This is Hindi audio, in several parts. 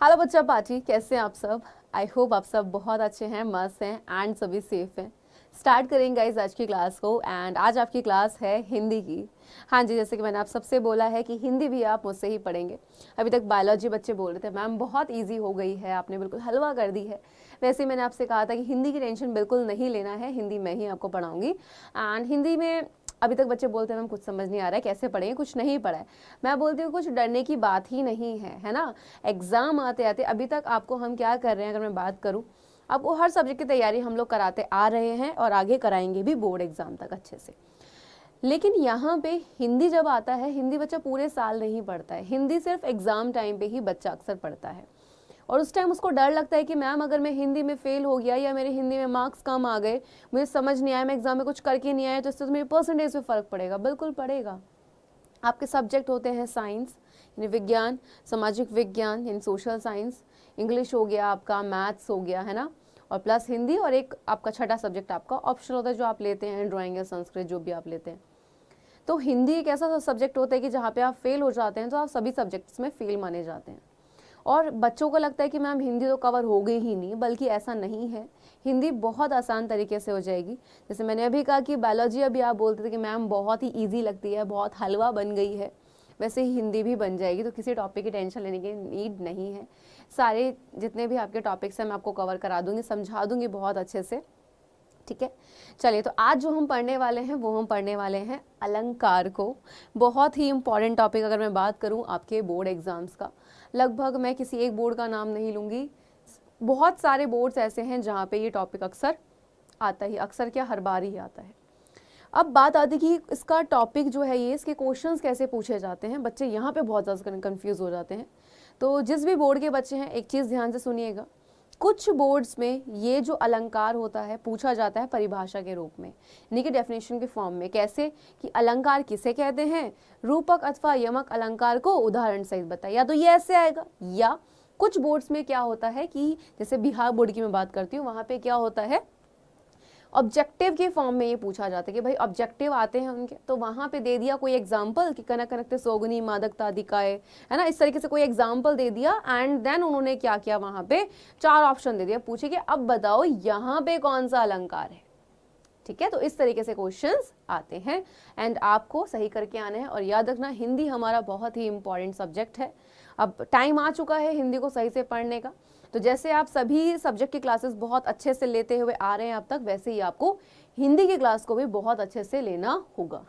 हेलो बच्चा पार्टी, कैसे हैं आप सब। आई होप आप सब बहुत अच्छे हैं, मस्त हैं एंड सभी सेफ हैं। स्टार्ट करेंगे गाइज आज की क्लास को। एंड आज आपकी क्लास है हिंदी की। हाँ जी, जैसे कि मैंने आप सबसे बोला है कि हिंदी भी आप मुझसे ही पढ़ेंगे। अभी तक बायोलॉजी बच्चे बोल रहे थे मैम बहुत ईजी हो गई है, आपने बिल्कुल हलवा कर दी है। वैसे ही मैंने आपसे कहा था कि हिंदी की टेंशन बिल्कुल नहीं लेना है, हिंदी मैं ही आपको पढ़ाऊंगी। एंड हिंदी में अभी तक बच्चे बोलते हैं मैम कुछ समझ नहीं आ रहा है, कैसे पढ़ेंगे, कुछ नहीं पढ़ा है। मैं बोलती हूँ कुछ डरने की बात ही नहीं है ना। एग्जाम आते आते अभी तक आपको हम क्या कर रहे हैं, अगर मैं बात करूँ, आपको हर सब्जेक्ट की तैयारी हम लोग कराते आ रहे हैं और आगे कराएंगे भी बोर्ड एग्जाम तक अच्छे से। लेकिन यहाँ पे हिंदी जब आता है, हिंदी बच्चा पूरे साल नहीं पढ़ता है, हिंदी सिर्फ एग्जाम टाइम पे ही बच्चा अक्सर पढ़ता है। और उस टाइम उसको डर लगता है कि मैम अगर मैं हिंदी में फेल हो गया या मेरे हिंदी में मार्क्स कम आ गए, मुझे समझ नहीं आया, मैं एग्जाम में कुछ करके नहीं आया, तो इससे तो मेरे परसेंटेज में फ़र्क पड़ेगा। बिल्कुल पड़ेगा। आपके सब्जेक्ट होते हैं साइंस यानी विज्ञान, सामाजिक विज्ञान यानी सोशल साइंस, इंग्लिश हो गया आपका, मैथ्स हो गया, है ना, और प्लस हिंदी, और एक आपका छठा सब्जेक्ट आपका ऑप्शनल होता है जो आप लेते हैं, ड्राइंग या संस्कृत जो भी आप लेते हैं। तो हिंदी एक ऐसा सब्जेक्ट होता है कि जहाँ पे आप फेल हो जाते हैं तो आप सभी सब्जेक्ट्स में फेल माने जाते हैं। और बच्चों को लगता है कि मैम हिंदी तो कवर हो गई ही नहीं, बल्कि ऐसा नहीं है। हिंदी बहुत आसान तरीके से हो जाएगी। जैसे मैंने अभी कहा कि बायोलॉजी अभी आप बोलते थे कि मैम बहुत ही ईजी लगती है, बहुत हलवा बन गई है, वैसे ही हिंदी भी बन जाएगी। तो किसी टॉपिक की टेंशन लेने की नीड नहीं है। सारे जितने भी आपके टॉपिक्स हैं मैं आपको कवर करा दूंगी, समझा दूंगी बहुत अच्छे से। ठीक है, चलिए तो आज जो हम पढ़ने वाले हैं वो हम पढ़ने वाले हैं अलंकार को। बहुत ही इंपॉर्टेंट टॉपिक अगर मैं बात करूं आपके बोर्ड एग्जाम्स का। लगभग मैं किसी एक बोर्ड का नाम नहीं लूँगी, बहुत सारे बोर्ड्स ऐसे हैं जहाँ पे ये टॉपिक अक्सर आता ही, अक्सर क्या हर बार ही आता है। अब बात आती कि इसका टॉपिक जो है ये, इसके क्वेश्चंस कैसे पूछे जाते हैं, बच्चे यहाँ पे बहुत ज़्यादा कन्फ्यूज़ हो जाते हैं। तो जिस भी बोर्ड के बच्चे हैं एक चीज़ ध्यान से सुनिएगा, कुछ बोर्ड्स में ये जो अलंकार होता है पूछा जाता है परिभाषा के रूप में, यानी कि डेफिनेशन के फॉर्म में। कैसे कि अलंकार किसे कहते हैं, रूपक अथवा यमक अलंकार को उदाहरण सहित बताइए। या तो ये ऐसे आएगा, या कुछ बोर्ड्स में क्या होता है कि जैसे बिहार बोर्ड की मैं बात करती हूँ, वहाँ पे क्या होता है ऑब्जेक्टिव के फॉर्म में ये पूछा जाता है कि भाई ऑब्जेक्टिव आते हैं उनके, तो वहां पे दे दिया कोई एग्जांपल कि कनक कनकते सोगुनी मादकता अधिकाय, है ना, इस तरीके से कोई एग्जांपल दे दिया। एंड देन उन्होंने क्या किया, वहां पे 4 ऑप्शन दे दिया, पूछे कि अब बताओ यहाँ पे कौन सा अलंकार है। ठीक है, तो इस तरीके से क्वेश्चंस आते हैं एंड आपको सही करके आने हैं। और याद रखना हिंदी हमारा बहुत ही इंपॉर्टेंट सब्जेक्ट है। अब टाइम आ चुका है हिंदी को सही से पढ़ने का। तो जैसे आप सभी सब्जेक्ट की क्लासेस बहुत अच्छे से लेते हुए आ रहे हैं अब तक, वैसे ही आपको हिंदी की क्लास को भी बहुत अच्छे से लेना होगा।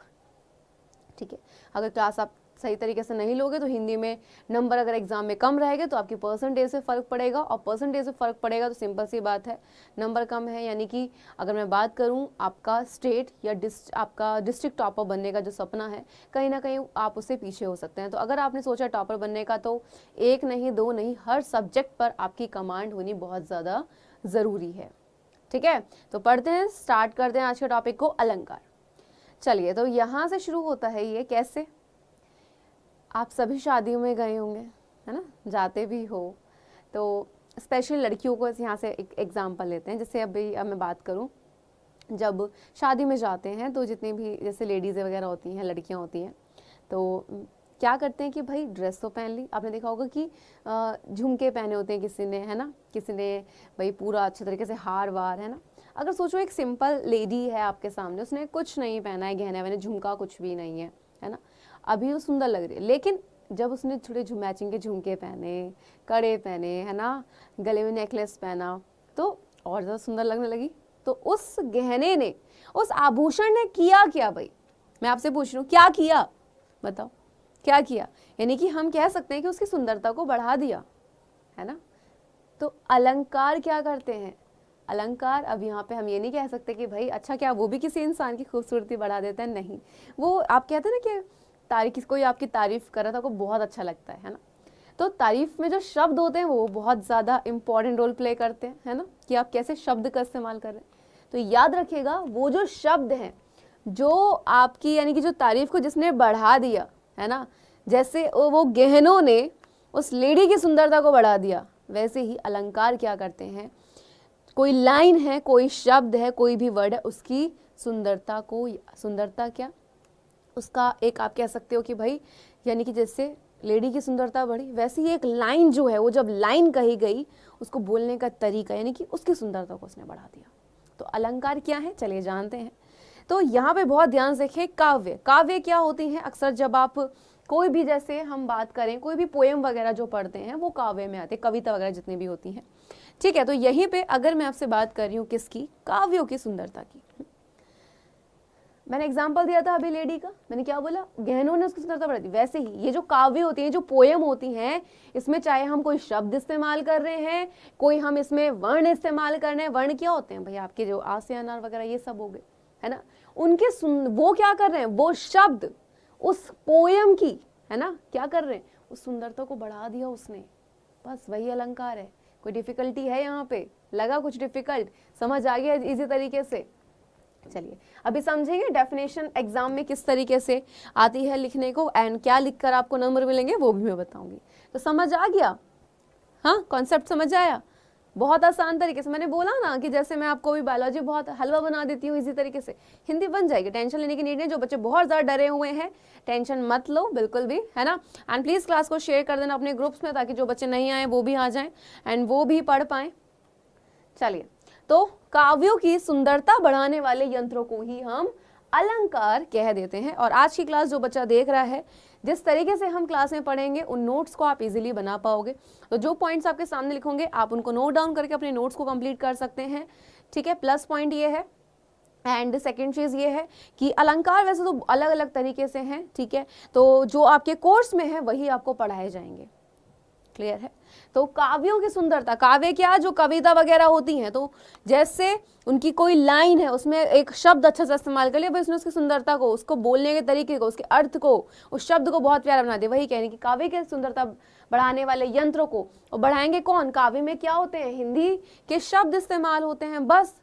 ठीक है, अगर क्लास आप सही तरीके से नहीं लोगे तो हिंदी में नंबर अगर एग्जाम में कम रहेंगे तो आपकी परसेंटेज से फर्क पड़ेगा, और परसेंटेज से फर्क पड़ेगा तो सिंपल सी बात है, नंबर कम है यानी कि अगर मैं बात करूं आपका स्टेट या आपका डिस्ट्रिक्ट टॉपर बनने का जो सपना है, कहीं ना कहीं आप उससे पीछे हो सकते हैं। तो अगर आपने सोचा टॉपर बनने का, तो एक नहीं दो नहीं, हर सब्जेक्ट पर आपकी कमांड होनी बहुत ज़्यादा ज़रूरी है। ठीक है, तो पढ़ते हैं, स्टार्ट करते हैं आज के टॉपिक को, अलंकार। चलिए, तो यहाँ से शुरू होता है ये कैसे। आप सभी शादियों में गए होंगे, है ना, जाते भी हो, तो स्पेशल लड़कियों को यहाँ से एक एग्जांपल लेते हैं। जैसे अब मैं बात करूँ, जब शादी में जाते हैं तो जितनी भी जैसे लेडीज़ वगैरह होती हैं, लड़कियाँ होती हैं, तो क्या करते हैं कि भाई ड्रेस तो पहन ली, आपने देखा होगा कि झुमके पहने होते हैं किसी ने, है ना, किसी ने भाई पूरा अच्छे तरीके से हार वार, है ना। अगर सोचो एक सिंपल लेडी है आपके सामने, उसने कुछ नहीं पहना है, गहने वहने झुमका कुछ भी नहीं है ना, अभी वो सुंदर लग रही है। लेकिन जब उसने थोड़े मैचिंग के झुमके पहने, कड़े पहने, है ना, गले में नेकलेस पहना, तो और ज़्यादा सुंदर लगने लगी। तो उस गहने ने, उस आभूषण ने किया क्या भाई, मैं आपसे पूछ रही हूँ, क्या किया, बताओ क्या किया। यानी कि हम कह सकते हैं कि उसकी सुंदरता को बढ़ा दिया, है ना। तो अलंकार क्या करते हैं, अलंकार, अब यहाँ पे हम ये नहीं कह सकते कि भाई अच्छा क्या वो भी किसी इंसान की खूबसूरती बढ़ा देता है, नहीं। वो आप कहते हैं ना कि तारीफ, कोई आपकी तारीफ कर रहा था, आपको बहुत अच्छा लगता है ना, तो तारीफ में जो शब्द होते हैं वो बहुत ज़्यादा इंपॉर्टेंट रोल प्ले करते हैं, है ना, कि आप कैसे शब्द का इस्तेमाल कर रहे हैं। तो याद रखिएगा वो जो शब्द हैं जो आपकी यानी कि जो तारीफ को जिसने बढ़ा दिया, है ना, जैसे वो गहनों ने उस लेडी की सुंदरता को बढ़ा दिया, वैसे ही अलंकार क्या करते हैं, कोई लाइन है, कोई शब्द है, कोई भी वर्ड है, उसकी सुंदरता को, सुंदरता क्या, उसका एक आप कह सकते हो कि भाई यानी कि जैसे लेडी की सुंदरता बढ़ी, वैसे ही एक लाइन जो है वो जब लाइन कही गई उसको बोलने का तरीका यानी कि उसकी सुंदरता को उसने बढ़ा दिया। तो अलंकार क्या है चलिए जानते हैं। तो यहाँ पे बहुत ध्यान से देखें, काव्य, काव्य क्या होती हैं? अक्सर जब आप कोई भी, जैसे हम बात करें कोई भी पोएम वगैरह जो पढ़ते हैं वो काव्य में आते हैं, कविता वगैरह जितनी भी होती हैं, ठीक है। तो यहीं पे अगर मैं आपसे बात कर रही हूँ किसकी, काव्यों की सुंदरता की, मैंने एग्जाम्पल दिया था अभी लेडी का, मैंने क्या बोला, गहनों ने उसकी सुंदरता बढ़ा दी। वैसे ही ये जो काव्य होती हैं, जो पोएम होती हैं, इसमें चाहे हम कोई शब्द इस्तेमाल कर रहे हैं, कोई हम इसमें वर्ण इस्तेमाल कर रहे हैं, वर्ण क्या होते हैं भाई, आपके जो आ से अनार वगैरह ये सब हो गए, है ना, उनके वो क्या कर रहे हैं, वो शब्द उस पोएम की, है ना, क्या कर रहे हैं, उस सुंदरता को बढ़ा दिया उसने, बस वही अलंकार है। कोई डिफिकल्टी है यहाँ पे, लगा कुछ डिफिकल्ट, समझ आ गया इजी तरीके से? चलिए अभी समझेंगे डेफिनेशन एग्जाम में किस तरीके से आती है लिखने को, एंड क्या लिखकर आपको नंबर मिलेंगे वो भी मैं बताऊंगी। तो समझ आ गया? हाँ, कॉन्सेप्ट समझ आया? बहुत आसान तरीके से, मैंने बोला ना कि जैसे मैं आपको भी बायोलॉजी बहुत हलवा बना देती हूँ, इसी तरीके से हिंदी बन जाएगी, टेंशन लेने की नीड नहीं। जो बच्चे बहुत ज़्यादा डरे हुए हैं टेंशन मत लो बिल्कुल भी, है ना। एंड प्लीज़ क्लास को शेयर कर देना अपने ग्रुप्स में, ताकि जो बच्चे नहीं आए वो भी आ जाएं एंड वो भी पढ़ पाएं। चलिए, तो काव्यों की सुंदरता बढ़ाने वाले यंत्रों को ही हम अलंकार कह देते हैं। और आज की क्लास जो बच्चा देख रहा है, जिस तरीके से हम क्लास में पढ़ेंगे उन नोट्स को आप इजीली बना पाओगे। तो जो पॉइंट्स आपके सामने लिखोगे आप उनको नोट डाउन करके अपने नोट्स को कंप्लीट कर सकते हैं, ठीक है। प्लस पॉइंट ये है, एंड सेकेंड चीज़ ये है कि अलंकार वैसे तो अलग अलग तरीके से हैं, ठीक है, तो जो आपके कोर्स में है वही आपको पढ़ाए जाएंगे, क्लियर है। तो काव्यों की सुंदरता, काव्य क्या, जो कविता वगैरह होती हैं, तो जैसे उनकी कोई लाइन है, उसमें एक शब्द अच्छा से इस्तेमाल कर लिया, भाई उसने उसकी सुंदरता को, उसको बोलने के तरीके को, उसके अर्थ को, उस शब्द को बहुत प्यारा बना दिया। वही कहने की काव्य की सुंदरता बढ़ाने वाले यंत्रों को, और बढ़ाएंगे कौन, काव्य में क्या होते हैं, हिंदी के शब्द इस्तेमाल होते हैं बस,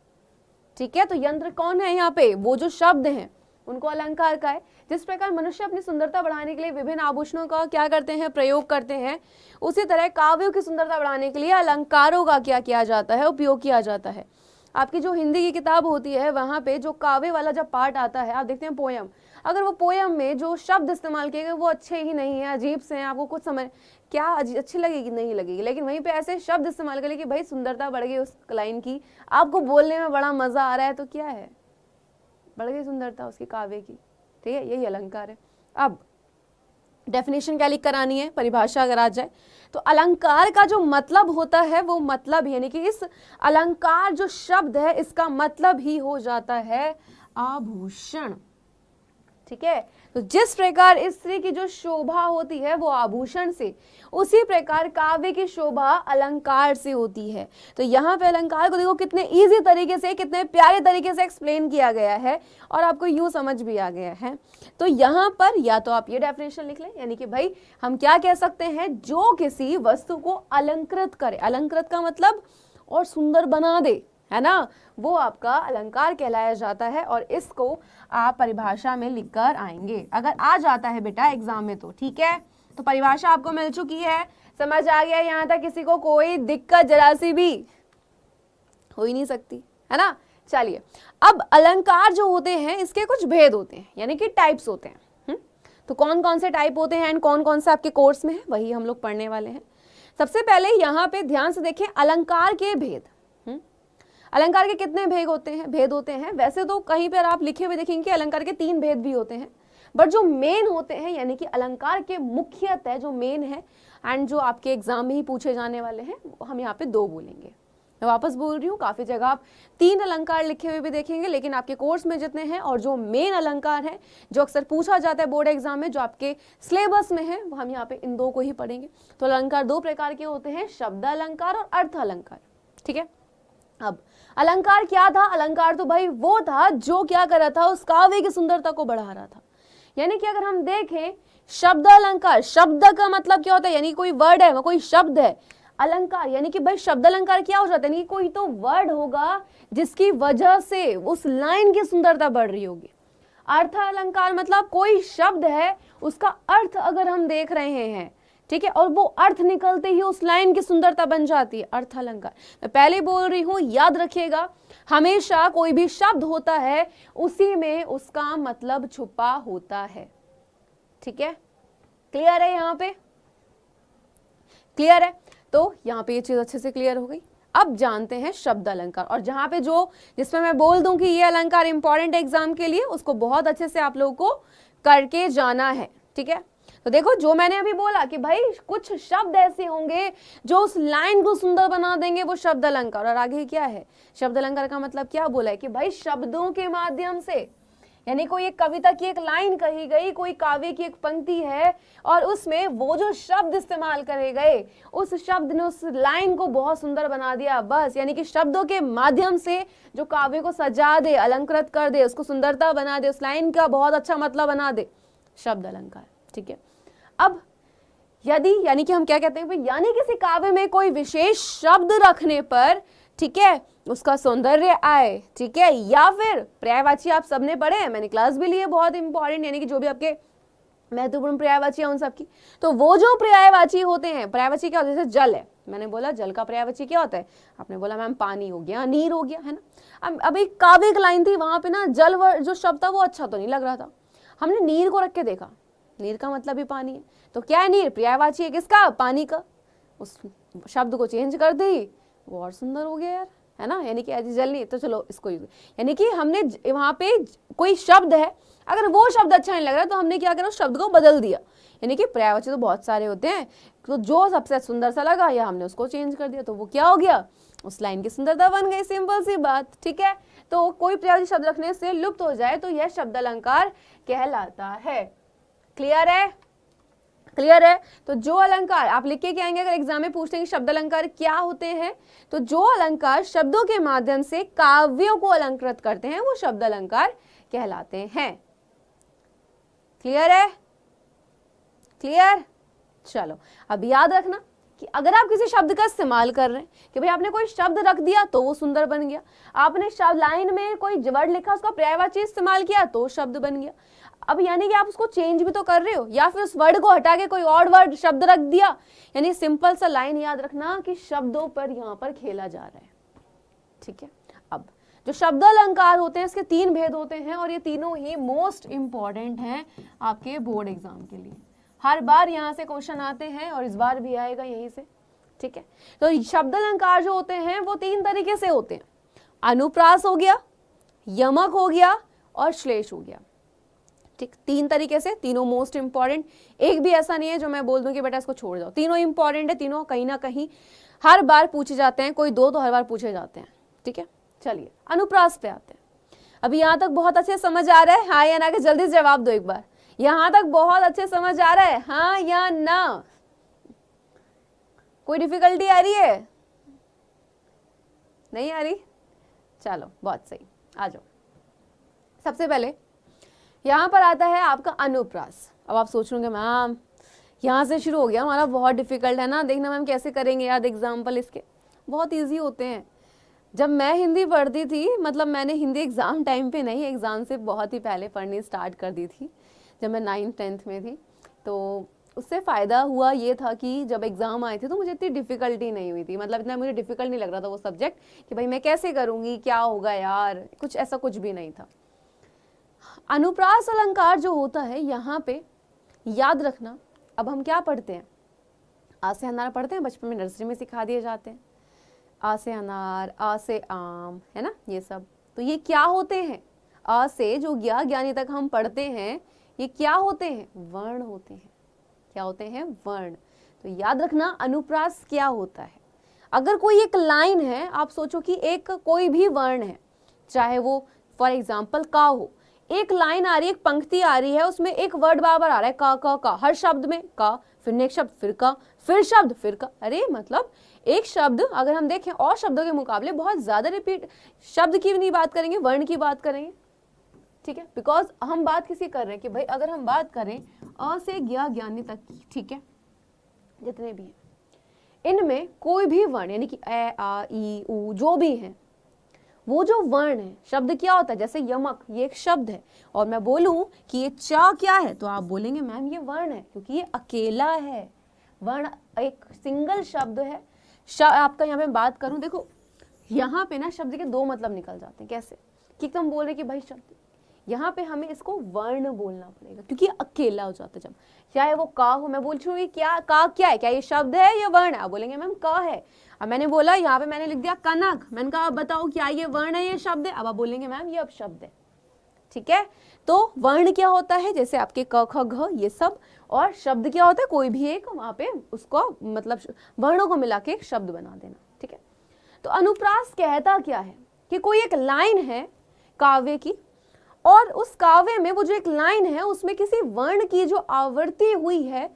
ठीक है। तो यंत्र कौन है यहाँ पे, वो जो शब्द हैं उनको अलंकार का है। जिस प्रकार मनुष्य अपनी सुंदरता बढ़ाने के लिए विभिन्न आभूषणों का क्या करते हैं, प्रयोग करते हैं, उसी तरह काव्यों की सुंदरता बढ़ाने के लिए अलंकारों का क्या किया जाता है, उपयोग किया जाता है। आपकी जो हिंदी की किताब होती है वहाँ पे जो काव्य वाला जब पार्ट आता है, आप देखते हैं पोयम, अगर वो पोयम में जो शब्द इस्तेमाल किए गए वो अच्छे ही नहीं है, अजीब से हैं, आपको कुछ समझ क्या अच्छी लगेगी, नहीं लगेगी। लेकिन वहीं पे ऐसे शब्द इस्तेमाल करें कि भाई सुंदरता बढ़ गई उस लाइन की, आपको बोलने में बड़ा मजा आ रहा है, तो क्या है, बढ़ गई सुंदरता उसकी काव्य की, ठीक है। यही अलंकार है। अब डेफिनेशन क्या लिख कर आनी है, परिभाषा अगर आ जाए तो अलंकार का जो मतलब होता है वो मतलब यानी कि इस अलंकार जो शब्द है इसका मतलब ही हो जाता है आभूषण, ठीक है। तो जिस प्रकार स्त्री की जो शोभा होती है वो आभूषण से, उसी प्रकार काव्य की शोभा अलंकार से होती है। तो यहाँ पे अलंकार को देखो कितने इजी तरीके से, कितने प्यारे तरीके से एक्सप्लेन किया गया है और आपको यूं समझ भी आ गया है। तो यहाँ पर या तो आप ये डेफिनेशन लिख लें, यानी कि भाई हम क्या कह सकते हैं, जो किसी वस्तु को अलंकृत करे, अलंकृत का मतलब और सुंदर बना दे, है ना, वो आपका अलंकार कहलाया जाता है। और इसको आप परिभाषा में लिखकर आएंगे, अगर आ जाता है बेटा एग्जाम में तो, ठीक है। तो परिभाषा आपको मिल चुकी है, समझ आ गया यहाँ तक, किसी को कोई दिक्कत जरा सी भी हो ही नहीं सकती, है ना। चलिए, अब अलंकार जो होते हैं इसके कुछ भेद होते हैं, यानी कि टाइप्स होते हैं। तो कौन कौन से टाइप होते हैं एंड कौन कौन से आपके कोर्स में है वही हम लोग पढ़ने वाले हैं। सबसे पहले यहाँ पे ध्यान से देखें अलंकार के भेद। अलंकार के कितने भेद होते हैं, वैसे तो कहीं पर आप लिखे हुए देखेंगे कि अलंकार के 3 भेद भी होते हैं, बट जो मेन होते हैं यानी कि अलंकार के मुख्यतः जो मेन है एंड जो आपके एग्जाम में ही पूछे जाने वाले हैं, हम यहाँ पे 2 बोलेंगे। मैं वापस बोल रही हूँ, काफी जगह आप 3 अलंकार लिखे हुए भी देखेंगे, लेकिन आपके कोर्स में जितने हैं और जो मेन अलंकार है जो अक्सर पूछा जाता है बोर्ड एग्जाम में, जो आपके सिलेबस में है, हम यहाँ पे इन 2 को ही पढ़ेंगे। तो अलंकार 2 प्रकार के होते हैं, शब्द अलंकार और अर्थ अलंकार, ठीक है। अब अलंकार क्या था, अलंकार तो भाई वो था जो क्या कर रहा था, उस काव्य की सुंदरता को बढ़ा रहा था। यानी कि अगर हम देखें शब्द अलंकार, शब्द का मतलब क्या होता है, यानी कोई वर्ड है, कोई शब्द है। अलंकार यानी कि भाई शब्द अलंकार क्या हो जाता है, यानी कोई तो वर्ड होगा जिसकी वजह से उस लाइन की सुंदरता बढ़ रही होगी। अर्थ अलंकार मतलब कोई शब्द है, उसका अर्थ अगर हम देख रहे हैं, ठीक है, और वो अर्थ निकलते ही उस लाइन की सुंदरता बन जाती है, अर्थ अलंकार। मैं पहले बोल रही हूं, याद रखिएगा, हमेशा कोई भी शब्द होता है उसी में उसका मतलब छुपा होता है, ठीक है, क्लियर है यहाँ पे, क्लियर है? तो यहाँ पे ये चीज अच्छे से क्लियर हो गई। अब जानते हैं शब्द अलंकार, और जहां पे जिसमें मैं बोल दूं कि ये अलंकार इंपॉर्टेंट एग्जाम के लिए, उसको बहुत अच्छे से आप लोगों को करके जाना है, ठीक है? तो देखो, जो मैंने अभी बोला कि भाई कुछ शब्द ऐसे होंगे जो उस लाइन को सुंदर बना देंगे, वो शब्द अलंकार। और आगे क्या है शब्द अलंकार का मतलब? क्या बोला है कि भाई शब्दों के माध्यम से, यानी कोई एक कविता की एक लाइन कही गई, कोई काव्य की एक पंक्ति है, और उसमें वो जो शब्द इस्तेमाल करे गए, उस शब्द ने उस लाइन को बहुत सुंदर बना दिया, बस। यानी कि शब्दों के माध्यम से जो काव्य को सजा दे, अलंकृत कर दे, उसको सुंदरता बना दे, उस लाइन का बहुत अच्छा मतलब बना दे, शब्द अलंकार, ठीक है? अब यदि, यानी कि हम क्या कहते हैं, यानी किसी काव्य में कोई विशेष शब्द रखने पर, ठीक है, उसका सौंदर्य आए, ठीक है, या फिर पर्यायवाची आप सबने पढ़े हैं, मैंने क्लास भी ली है, बहुत इंपॉर्टेंट, यानी कि जो भी आपके महत्वपूर्ण पर्यायवाची है उन सबकी, तो वो जो पर्यायवाची होते हैं, पर्यायवाची क्या होता है? जैसे जल है, मैंने बोला जल का पर्यायवाची क्या होता है, आपने बोला मैम पानी हो गया, नीर हो गया, है ना? अब एक काव्य लाइन थी, वहां पे ना जल जो शब्द था वो अच्छा तो नहीं लग रहा था, हमने नीर को रख के देखा, नीर का मतलब भी पानी है, तो क्या है नीर? पर्यायवाची है किसका? पानी का। उस शब्द को चेंज कर दी, वो और सुंदर हो गया यार, है ना? यानी कि जल नहीं, तो चलो इसको, यानी कि हमने वहां पे कोई शब्द है, अगर वो शब्द अच्छा नहीं लग रहा तो हमने क्या करा, उस शब्द को बदल दिया। यानी कि पर्यायवाची तो बहुत सारे होते हैं, तो जो सबसे सुंदर सा लगा या हमने उसको चेंज कर दिया, तो वो क्या हो गया? उस लाइन की सुंदरता बन गई, सिंपल सी बात, ठीक है? तो कोई पर्यायवाची शब्द रखने से लुप्त हो जाए तो यह शब्द अलंकार कहलाता है। क्लियर है? क्लियर है? तो जो अलंकार आप लिख के क्या आएंगे, अगर एग्जाम में पूछते हैं कि शब्द अलंकार क्या होते हैं, तो जो अलंकार शब्दों के माध्यम से काव्यों को अलंकृत करते हैं वो शब्द अलंकार कहलाते हैं। क्लियर है? क्लियर? चलो, अब याद रखना कि अगर आप किसी शब्द का इस्तेमाल कर रहे हैं कि भाई आपने कोई शब्द रख दिया तो वो सुंदर बन गया, आपने शब्द लाइन में कोई वर्ड लिखा, उसका पर्यायवाची इस्तेमाल किया तो शब्द बन गया। अब यानी कि आप उसको चेंज भी तो कर रहे हो, या फिर उस वर्ड को हटा के कोई और वर्ड शब्द रख दिया। यानी सिंपल सा लाइन याद रखना कि शब्दों पर यहाँ पर खेला जा रहा है, ठीक है? अब जो शब्द अलंकार होते हैं इसके 3 भेद होते हैं, और ये तीनों ही मोस्ट इंपॉर्टेंट हैं आपके बोर्ड एग्जाम के लिए। हर बार यहाँ से क्वेश्चन आते हैं और इस बार भी आएगा यहीं से, ठीक है? तो शब्द अलंकार जो होते हैं वो 3 तरीके से होते हैं, अनुप्रास हो गया, यमक हो गया और श्लेष हो गया, ठीक? 3 तरीके से, तीनों मोस्ट इंपॉर्टेंट, एक भी ऐसा नहीं है जो मैं बोल दूं कि बेटा इसको छोड़ जाओ, तीनों इंपॉर्टेंट है, तीनों कहीं ना कहीं हर बार पूछे जाते हैं, कोई 2 तो हर बार पूछे जाते हैं, ठीक है? चलिए अनुप्रास पे आते हैं। अभी यहाँ तक बहुत अच्छे समझ आ रहा है, हाँ या ना? के जल्दी से जवाब दो एक बार, यहाँ तक बहुत अच्छे समझ आ रहा है, हाँ या ना? कोई डिफिकल्टी आ रही है? नहीं आ रही? चलो बहुत सही, आ जाओ। सबसे पहले यहां पर आता है आपका अनुप्रास। अब आप सोच रहे मैम यहां से शुरू हो गया हमारा, बहुत डिफिकल्ट है ना, देखना मैम कैसे करेंगे याद एग्जाम्पल इसके, बहुत ईजी होते हैं। जब मैं हिंदी पढ़ती थी, मतलब मैंने हिंदी एग्जाम टाइम पे नहीं, एग्जाम से बहुत ही पहले पढ़नी स्टार्ट कर दी थी, जब मैं 9th 10th में थी, तो उससे फ़ायदा हुआ ये था कि जब एग्ज़ाम आए थे तो मुझे इतनी डिफ़िकल्टी नहीं हुई थी, मतलब इतना मुझे डिफ़िकल्ट नहीं लग रहा था वो सब्जेक्ट कि भाई मैं कैसे करूँगी, क्या होगा यार, कुछ ऐसा कुछ भी नहीं था। अनुप्रास अलंकार जो होता है यहाँ पे याद रखना, अब हम क्या पढ़ते हैं, आ से अनार पढ़ते हैं, बचपन में नर्सरी में सिखा दिए जाते हैं, आ से अनार, आ से आम, है ना, ये सब। तो ये क्या होते हैं, आ से जो ज्ञानी तक हम पढ़ते हैं, ये क्या होते हैं, वर्ण होते हैं। क्या होते हैं, वर्ण। तो याद रखना अनुप्रास क्या होता है। अगर कोई एक लाइन है, आप सोचो कि एक कोई भी वर्ण है, चाहे वो फॉर एग्जाम्पल का हो, एक लाइन आ रही है, एक पंक्ति आ रही है, उसमें एक वर्ड बार बार आ रहा है, का, हर शब्द में का, फिर नेक्स्ट शब्द फिर का, फिर शब्द फिर का। अरे मतलब एक शब्द अगर हम देखें और शब्दों के मुकाबले बहुत ज्यादा रिपीट, शब्द की नहीं बात करेंगे, वर्ण की बात करेंगे, ठीक है, बिकॉज हम बात किसी कर रहे हैं कि भाई अगर हम बात करें अ से ज्ञानी तक की, ठीक है, जितने भी हैं, इनमें कोई भी वर्ण यानी कि ए, आ, ई, उ जो भी है, वो जो वर्ण है, शब्द क्या होता है, जैसे यमक, ये एक शब्द है, और मैं बोलूं कि ये चा क्या है, तो आप बोलेंगे मैम ये वर्ण है, क्योंकि ये अकेला है, वर्ण एक सिंगल शब्द है। आपका यहाँ पे बात करूं, देखो यहाँ पे ना शब्द के 2 मतलब निकल जाते हैं। कैसे कि एकदम बोल रहे कि भाई शब्द यहाँ पे हमें इसको वर्ण बोलना पड़ेगा क्योंकि अकेला हो जाता है जब, चाहे वो का हो। मैं बोल रही हूँ क्या का क्या है, क्या ये शब्द है या वर्ण है? आप बोलेंगे मैम का है। अब मैंने बोला यहाँ पे मैंने लिख दिया कनक, मैंने कहा आप बताओ क्या ये वर्ण है ये शब्द है? अब आप बोलेंगे मैम ये अब शब्द है। ठीक है, तो वर्ण क्या होता है, जैसे आपके क ख घ ये सब, और शब्द क्या होता है, कोई भी एक वहां पे उसको मतलब वर्णों को मिला के एक शब्द बना देना। ठीक है, तो अनुप्रास कहता क्या है कि कोई एक लाइन है काव्य की, और उस काव्य में वो जो एक लाइन है उसमें किसी वर्ण की जो आवृत्ति हुई है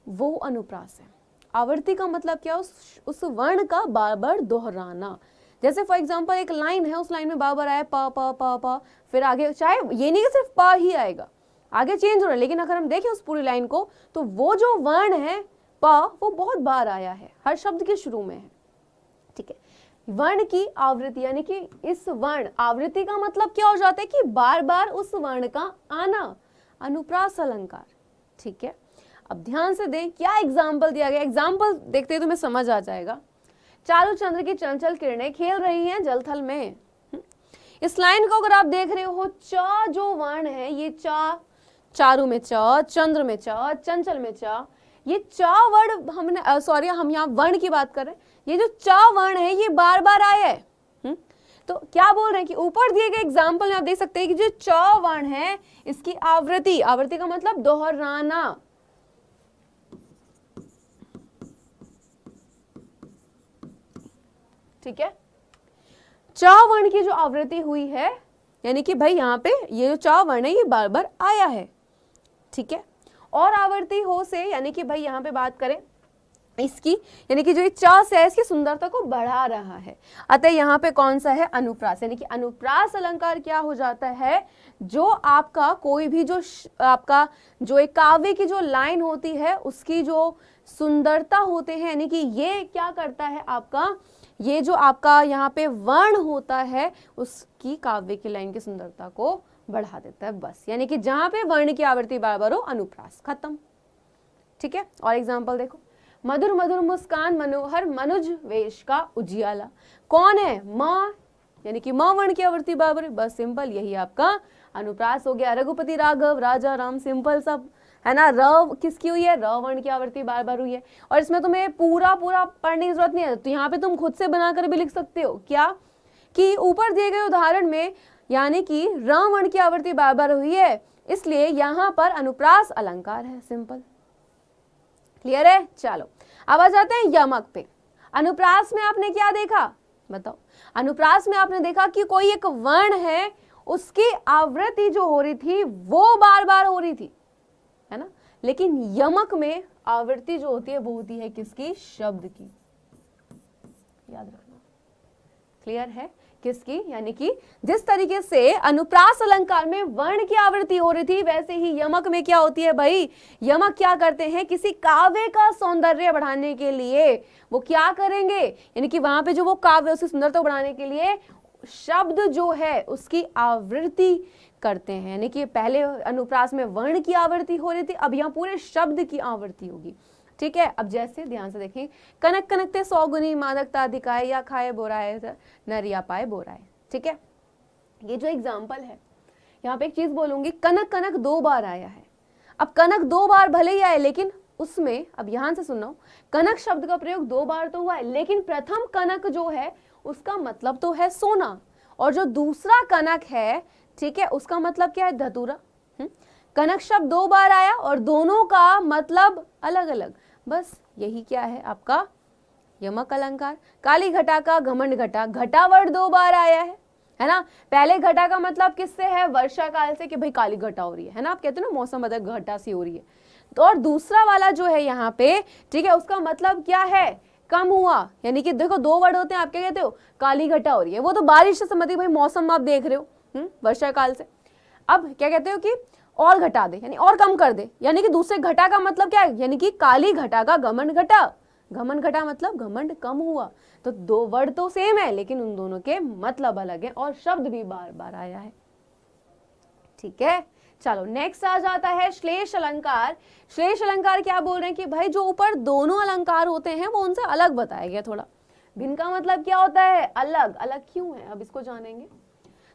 वो अनुप्रास है। आवृत्ति का मतलब क्या, उस वर्ण का बार बार दोहराना। जैसे फॉर एग्जांपल एक लाइन है, उस लाइन में बार बार आया प प प प, फिर आगे चाहे ये नहीं कि सिर्फ प ही आएगा, आगे चेंज हो रहा है, लेकिन अगर हम देखें उस पूरी लाइन को तो वो जो वर्ण है प वो बहुत बार आया है, हर शब्द के शुरू में है। ठीक है, वर्ण की आवृत्ति यानी कि इस वर्ण, आवृत्ति का मतलब क्या हो जाता है कि बार बार उस वर्ण का आना, अनुप्रास अलंकार। ठीक है, अब ध्यान से दें क्या एग्जाम्पल दिया गया, एग्जाम्पल देखते ही तुम्हें समझ आ जाएगा। चारू चंद्र की चंचल किरणें खेल रही हैं जलथल में। इस लाइन को अगर आप देख रहे हो, च जो वर्ण है ये च, चारू में च, चंद्र में च, चंचल में च, ये च वर्ण हमने सॉरी हम यहाँ वर्ण की बात कर रहे हैं, ये जो च वर्ण है ये बार बार आया है। तो क्या बोल रहे हैं कि ऊपर दिए गए एग्जाम्पल में आप देख सकते हैं कि जो च वर्ण है इसकी आवृत्ति, आवृत्ति का मतलब दोहराना। ठीक है, च वर्ण की जो आवृत्ति हुई है यानी कि भाई यहाँ पे ये जो च वर्ण है ये बार बार आया है। ठीक है, और आवृत्ति हो से यानी कि भाई यहाँ पे बात करें इसकी, यानी कि जो ये च से है इसकी सुंदरता को बढ़ा रहा है, अतः यहाँ पे कौन सा है, अनुप्रास। यानी कि अनुप्रास अलंकार क्या हो जाता है, जो आपका कोई भी जो आपका जो एक काव्य की जो लाइन होती है उसकी जो सुंदरता होते हैं, यानी कि ये क्या करता है आपका, ये जो आपका यहाँ पे वर्ण होता है उसकी काव्य की लाइन की सुंदरता को बढ़ा देता है बस। यानी कि जहां पे वर्ण की आवृत्ति बार बार हो, अनुप्रास, खत्म। ठीक है, और एग्जांपल देखो, मधुर मधुर मुस्कान मनोहर मनुज वेश का उजियाला, कौन है, म, यानी कि म वर्ण की आवृत्ति बार बार, बस सिंपल, यही आपका अनुप्रास हो गया। रघुपति राघव राजा राम, सिंपल सब है ना। र किसकी हुई है, र वर्ण की आवृत्ति बार बार हुई है, और इसमें तुम्हें पूरा पूरा पढ़ने की जरूरत नहीं है, तो यहाँ पे तुम खुद से बनाकर भी लिख सकते हो क्या, कि ऊपर दिए गए उदाहरण में यानी कि र वर्ण की आवृत्ति बार बार हुई है इसलिए यहाँ पर अनुप्रास अलंकार है, सिंपल, क्लियर है। चलो अब आ जाते हैं यमक पे। अनुप्रास में आपने क्या देखा बताओ, अनुप्रास में आपने देखा कि कोई एक वर्ण है उसकी आवृत्ति जो हो रही थी वो बार बार हो रही थी, है ना, लेकिन यमक में आवृत्ति जो होती है वो होती है किसकी, शब्द की, याद रखना, क्लियर है, किसकी, यानी कि जिस तरीके से अनुप्रास अलंकार में वर्ण की आवृत्ति हो रही थी वैसे ही यमक में क्या होती है भाई, यमक क्या करते हैं, किसी काव्य का सौंदर्य बढ़ाने के लिए वो क्या करेंगे, यानी कि वहां पे जो वो काव्य उसकी सुंदरता बढ़ाने के लिए शब्द जो है उसकी आवृत्ति करते हैं। यानी कि पहले अनुप्रास में वर्ण की आवृत्ति हो रही थी, अब यहाँ पूरे शब्द की आवृत्ति होगी। ठीक है, अब जैसे ध्यान से देखें, कनक कनकते 100 गुनी मादकता दिखाए, या खाए बोराए नर या पाए बोराए। ठीक है, ये जो एग्जाम्पल है यहाँ पे एक चीज बोलूंगी, कनक कनक 2 बार आया है। अब कनक 2 बार भले ही आए लेकिन उसमें, अब ध्यान से सुनो, कनक शब्द का प्रयोग 2 बार तो हुआ है, लेकिन प्रथम कनक जो है उसका मतलब तो है सोना, और जो दूसरा कनक है, ठीक है, उसका मतलब क्या है, धतूरा। कनक शब्द 2 बार आया और दोनों का मतलब अलग अलग, बस यही क्या है आपका यमक अलंकार। काली घटा का घमंड घटा, घटा वर्ड 2 बार आया है ना। पहले घटा का मतलब किससे है, वर्षा काल से, कि भाई काली घटा हो रही है ना, आप कहते हो ना मौसम बदल घटा सी हो रही है, तो और दूसरा वाला जो है यहाँ पे, ठीक है, उसका मतलब क्या है, कम हुआ। यानी कि देखो 2 वर्ड होते हैं, आप क्या कहते हो, काली घटा हो रही है, वो तो बारिश से संबंधित, भाई मौसम आप देख रहे हो वर्षा काल से। अब क्या कहते हो कि और घटा दे, यानी और कम कर दे, यानी कि दूसरे घटा का मतलब क्या है, यानी कि काली घटा का घमंड घटा, घमंड घटा मतलब घमंड कम हुआ। तो 2 वर्ड तो सेम है लेकिन उन दोनों के मतलब अलग है और शब्द भी बार बार आया है। ठीक है, चलो नेक्स्ट आ जाता है श्लेष अलंकार। श्लेष अलंकार क्या बोल रहे हैं कि भाई जो ऊपर दोनों अलंकार होते हैं वो उनसे अलग बताया गया थोड़ा। भिन्न का मतलब क्या होता है, अलग, अलग क्यों है, अब इसको जानेंगे।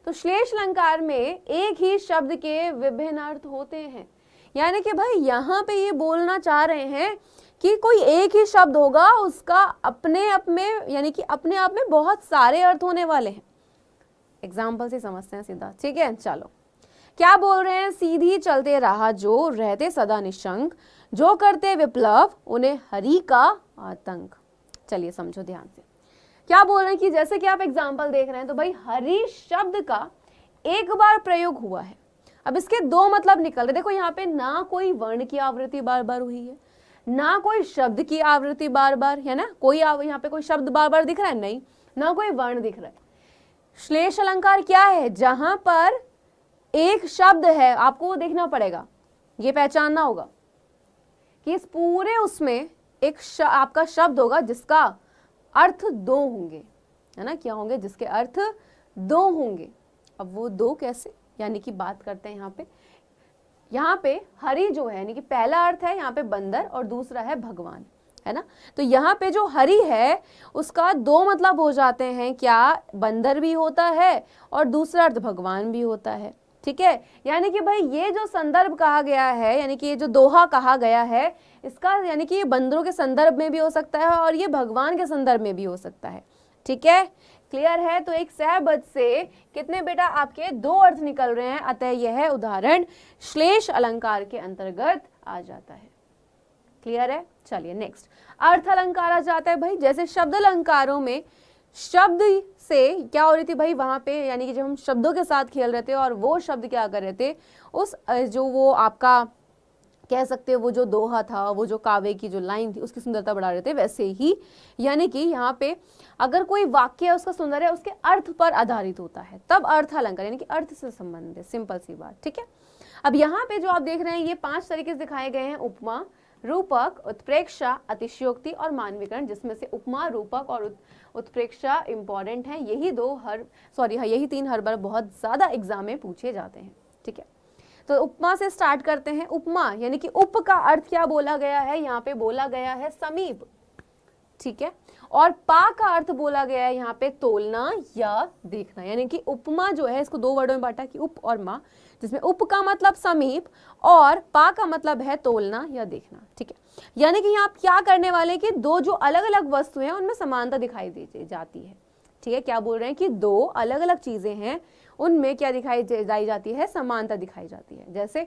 तो श्लेष अलंकार में एक ही शब्द के विभिन्न अर्थ होते हैं। यानी कि भाई यहाँ पे ये बोलना चाह रहे हैं कि कोई एक ही शब्द होगा, उसका अपने आप में यानी कि अपने आप में बहुत सारे अर्थ होने वाले हैं। एग्जाम्पल से समझते हैं सीधा, ठीक है। चलो क्या बोल रहे हैं, सीधी चलते रहा जो रहते सदा निशंक, जो करते विप्लव उन्हें हरि का आतंक। चलिए समझो ध्यान से, क्या बोल रहे हैं कि जैसे कि आप एग्जाम्पल देख रहे हैं तो भाई हरि शब्द का एक बार प्रयोग हुआ है। अब इसके दो मतलब निकल रहे। देखो यहाँ पे ना कोई वर्ण की आवृत्ति बार बार हुई है, ना कोई शब्द की आवृत्ति बार बार, है ना, कोई यहाँ पे कोई शब्द बार बार दिख रहा है नहीं, ना कोई वर्ण दिख रहा है। श्लेष अलंकार क्या है, जहां पर एक शब्द है, आपको वो देखना पड़ेगा, ये पहचानना होगा कि इस पूरे उसमें एक आपका शब्द होगा जिसका अर्थ दो होंगे, है ना, क्या होंगे, जिसके अर्थ दो होंगे। अब वो दो कैसे, यानी कि बात करते हैं यहाँ पे हरि जो है, यानी कि पहला अर्थ है यहाँ पे बंदर और दूसरा है भगवान, है ना। तो यहाँ पे जो हरि है उसका दो मतलब हो जाते हैं, क्या, बंदर भी होता है और दूसरा अर्थ भगवान भी होता है, ठीक है। यानी कि भाई ये जो संदर्भ कहा गया है, यानी कि ये जो दोहा कहा गया है, इसका यानी कि ये बंदरों के संदर्भ में भी हो सकता है और ये भगवान के संदर्भ में भी हो सकता है, ठीक है। क्लियर है। तो एक सहबद्ध से कितने बेटा आपके दो अर्थ निकल रहे हैं, अतः यह उदाहरण श्लेष अलंकार के अंतर्गत आ जाता है। क्लियर है। चलिए नेक्स्ट अर्थ अलंकार आ जाता है भाई। जैसे शब्द अलंकारों में शब्द से क्या हो रही थी भाई, वहां पे यानी कि जब हम शब्दों के साथ खेल रहे थे और वो शब्द क्या कर रहे थे, उस जो वो आपका कह सकते हैं वो जो दोहा था, वो जो काव्य की जो लाइन थी उसकी सुंदरता बढ़ा रहे थे, वैसे ही यानी कि यहाँ पे अगर कोई वाक्य है उसका सुंदर है, उसके अर्थ पर आधारित होता है, तब अर्थ अलंकार यानी कि अर्थ से संबंधित, सिंपल सी बात, ठीक है। अब यहाँ पे जो आप देख रहे हैं ये 5 तरीके से दिखाए गए हैं, उपमा, रूपक, उत्प्रेक्षा, अतिशयोक्ति और मानवीकरण, जिसमें से उपमा, रूपक और उत्प्रेक्षा इंपॉर्टेंट है। यही 3 हर बार बहुत ज्यादा एग्जाम में पूछे जाते हैं, ठीक है। तो उपमा से स्टार्ट करते हैं। उपमा यानी कि उप का अर्थ क्या बोला गया है, यहाँ पे बोला गया है समीप, ठीक है। और पा का अर्थ बोला गया है यहाँ पे तोलना या देखना, यानी कि उपमा जो है इसको 2 वर्डों में बांटा कि उप और मा, जिसमें उप का मतलब समीप और पा का मतलब है तोलना या देखना, ठीक है। यानी कि यहाँ क्या करने वाले कि दो जो अलग अलग वस्तु हैं उनमें समानता दिखाई दी जाती है, ठीक है। क्या बोल रहे हैं कि दो अलग अलग चीजें हैं, उनमें क्या दिखाई जाती है, समानता दिखाई जाती है। जैसे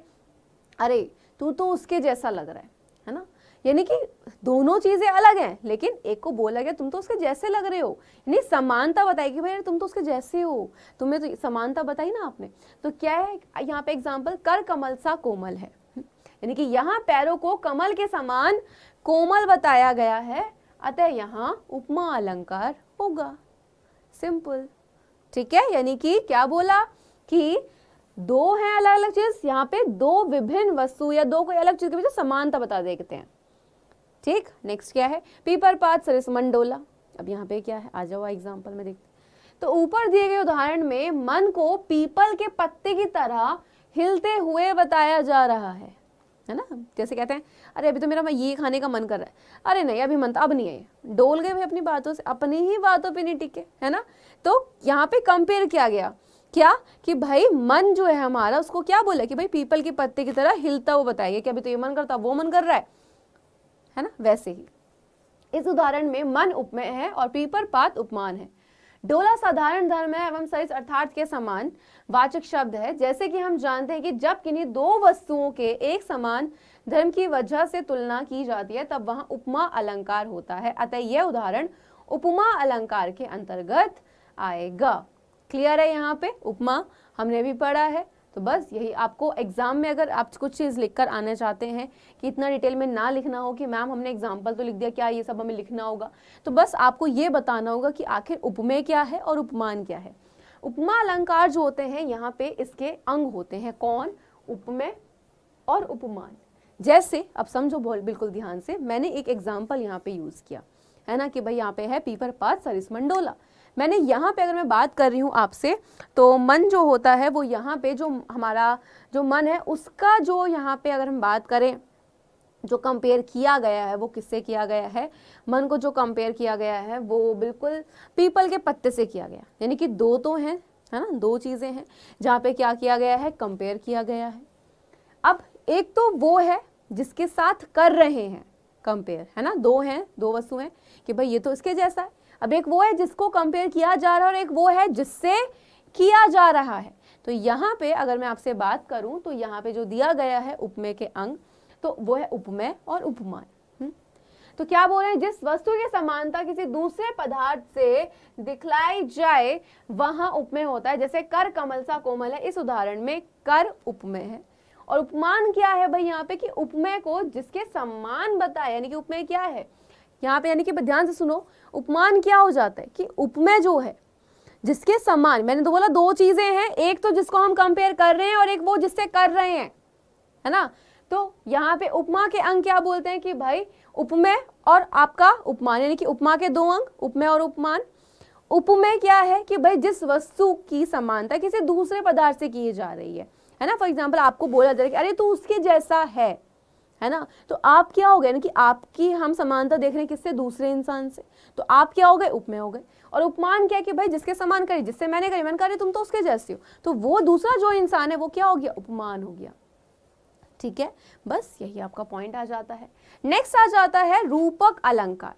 अरे तू तो उसके जैसा लग रहा है ना, यानी कि दोनों चीजें अलग हैं लेकिन एक को बोला गया तुम तो उसके जैसे लग रहे हो, यानी समानता बताई कि भाई तुम तो उसके जैसे हो, तुम्हें तो समानता बताई ना आपने। तो क्या है यहाँ पे एग्जाम्पल, कर कमल सा कोमल है, यानी कि यहाँ पैरों को कमल के समान कोमल बताया गया है, अतः यहाँ उपमा अलंकार होगा, सिंपल, ठीक है। यानी कि क्या बोला कि दो हैं अलग अलग चीज, यहाँ पे दो विभिन्न वस्तु या दो कोई अलग चीज के बीच समानता बता देते हैं, ठीक। नेक्स्ट क्या है, पीपर पात सरिस मंडोला। अब यहाँ पे क्या है, आ जाओ एग्जांपल में देखते। तो ऊपर दिए गए उदाहरण में मन को पीपल के पत्ते की तरह हिलते हुए बताया जा रहा है ना। जैसे कहते हैं अरे अभी तो मेरा ये खाने का मन कर रहा है, अरे नहीं अभी मन अब नहीं है, डोल गए भाई अपनी बातों से, अपनी ही बातों पे नहीं टिके, है ना। तो यहाँ पे कंपेयर किया गया क्या कि भाई मन जो है हमारा, उसको क्या बोला कि भाई पीपल के पत्ते की तरह हिलता हुआ बताया कि अभी तो ये मन करता वो मन कर रहा है ना। वैसे ही इस उदाहरण में मन उपमेय है और पीपर पात उपमान है। डोला साधारण धर्म है एवं सरिस अर्थात के समान वाचक शब्द है। जैसे कि हम जानते हैं कि जब किन्हीं दो वस्तुओं के एक समान धर्म की वजह से तुलना की जाती है तब वहां उपमा अलंकार होता है, अतः यह उदाहरण उपमा अलंकार के अंतर्गत आएगा। क्लियर है। यहाँ पे उपमा हमने भी पढ़ा है, तो बस यही आपको एग्जाम में अगर आप कुछ चीज लिखकर आना चाहते हैं कि इतना डिटेल में ना लिखना हो कि मैम हमने एग्जाम्पल तो लिख दिया, क्या ये सब हमें लिखना होगा, तो बस आपको ये बताना होगा कि आखिर उपमेय क्या है और उपमान क्या है। उपमा अलंकार जो होते हैं यहाँ पे इसके अंग होते हैं, कौन, उपमेय और उपमान। जैसे अब समझो बिल्कुल ध्यान से, मैंने एक एग्जाम्पल यहाँ पे यूज किया है ना कि भाई यहाँ पे है पीपर पात सरिस मंडोला। मैंने यहाँ पे अगर मैं बात कर रही हूँ आपसे, तो मन जो होता है वो यहाँ पे जो हमारा जो मन है उसका जो यहाँ पे अगर हम बात करें जो कंपेयर किया गया है वो किससे किया गया है, मन को जो कंपेयर किया गया है वो बिल्कुल पीपल के पत्ते से किया गया, यानी कि दो तो हैं है ना, दो चीजें हैं जहां पे क्या किया गया है, कंपेयर किया गया है। अब एक तो वो है जिसके साथ कर रहे हैं कंपेयर, है ना, दो हैं, दो वस्तु हैं कि भाई ये तो इसके जैसा है। अब एक वो है जिसको कंपेयर किया जा रहा है और एक वो है जिससे किया जा रहा है। तो यहाँ पे अगर मैं आपसे बात करूं तो यहाँ पे जो दिया गया है उपमेय के अंग, तो वो है उपमेय और उपमान। तो क्या बोल रहे हैं, जिस वस्तु की समानता किसी दूसरे पदार्थ से दिखलाई जाए वहां उपमेय होता है। जैसे कर कमल सा कोमल है, इस उदाहरण में कर उपमेय है। और उपमान क्या है भाई यहाँ पे, कि उपमेय को जिसके समान बताए, यानी कि उपमेय क्या है यहाँ पे, यानी कि ध्यान से सुनो, उपमान क्या हो जाता है कि उपमेय जो है जिसके समान, मैंने तो बोला दो चीजें हैं, एक तो जिसको हम कंपेयर कर रहे हैं और एक वो जिससे कर रहे हैं, है ना। तो यहाँ पे उपमा के अंग क्या बोलते हैं कि भाई उपमेय और आपका उपमान, यानी कि उपमा के दो अंग उपमेय और उपमान। उपमेय क्या है कि भाई जिस वस्तु की समानता किसी दूसरे पदार्थ से की जा रही है ना। फॉर एग्जाम्पल आपको बोला जा रहा है कि अरे तू उसके जैसा है ना, तो आप क्या हो गए ना कि आपकी हम समानता देख रहे हैं किससे, दूसरे इंसान से, तो आप क्या हो गए, उपमेय हो गए। और उपमान क्या है कि भाई जिसके समान करी, जिससे मैंने करी, मैंने कहा तुम तो उसके जैसे हो, तो वो दूसरा जो इंसान है वो क्या हो गया, उपमान हो गया। ठीक है, बस यही आपका पॉइंट आ जाता है। नेक्स्ट आ जाता है रूपक अलंकार।